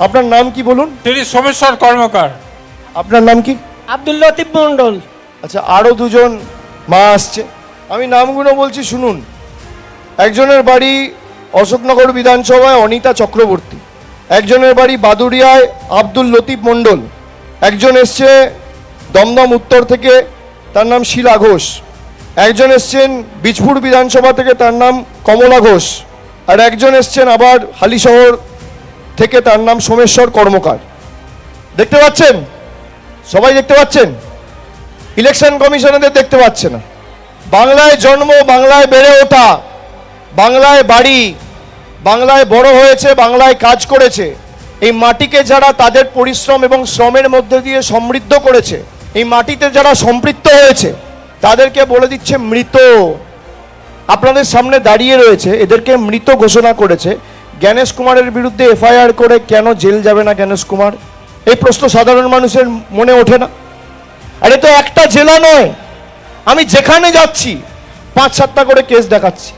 আপনার নাম কি বলুন? শ্রী সোমেশ্বর কর্মকার। আপনার নাম কি? আব্দুল লতিফ মন্ডল। আচ্ছা, আরও দুজন মা আসছে, আমি নামগুলো বলছি শুনুন। একজনের বাড়ি অশোকনগর বিধানসভায় অনিতা চক্রবর্তী, একজনের বাড়ি বাদুড়িয়ায় আব্দুল লতিফ মণ্ডল, একজন এসছে দমদম উত্তর থেকে, তার নাম শিলা ঘোষ, একজন এসছেন বীজপুর বিধানসভা থেকে, তার নাম কমলা ঘোষ, আর একজন এসছেন আবার হালিশহর থেকে, তার নাম সোমেশ্বর কর্মকার। দেখতে পাচ্ছেন? সবাই দেখতে পাচ্ছেন? ইলেকশন কমিশনারদের দেখতে পাচ্ছে না। বাংলায় জন্ম, বাংলায় বেড়ে ওঠা, বাংলায় বাড়ি, বাংলায় বড় হয়েছে, বাংলায় কাজ করেছে, এই মাটিকে যারা তাদের পরিশ্রম এবং শ্রমের মধ্যে দিয়ে সমৃদ্ধ করেছে, এই মাটিতে যারা সম্পৃক্ত হয়েছে, তাদেরকে বলে দিচ্ছে মৃত। আপনাদের সামনে দাঁড়িয়ে রয়েছে, এদেরকে মৃত ঘোষণা করেছে। জ্ঞানেশ কুমারের বিরুদ্ধে এফআইআর করে কেন জেল যাবে না জ্ঞানেশ কুমার? এই প্রশ্ন সাধারণ মানুষের মনে ওঠে না? আরে তো একটা জেলা নয়, আমি যেখানে যাচ্ছি 5-7টা করে কেস দেখাচ্ছি।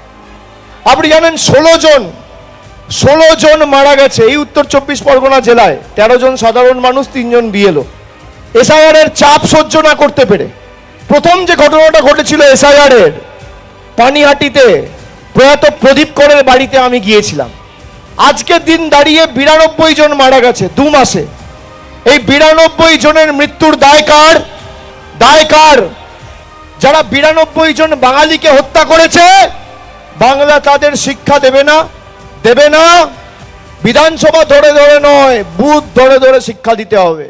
আপনি জানেন 16 জন মারা গেছে এই উত্তর 24 পরগনা জেলায়, 13 জন সাধারণ মানুষ, 3 জন বিএলও। এসআইআর এর চাপ সহ্য না করতে পেরে প্রথম যে ঘটনাটা ঘটেছিল এসআইআর এর, পানিহাটিতে প্রয়াত প্রদীপ করের বাড়িতে আমি গিয়েছিলাম। আজকের দিন দাঁড়িয়ে 92 জন মারা গেছে 2 মাসে। এই 92 জনের মৃত্যুর দায় কার? দায় কার? যারা 92 জন বাঙালিকে হত্যা করেছে, বাংলা তাদের শিক্ষা দেবে না, দেবে না। বিধানসভা ধরে ধরে নয়, বুথ ধরে ধরে শিক্ষা দিতে হবে।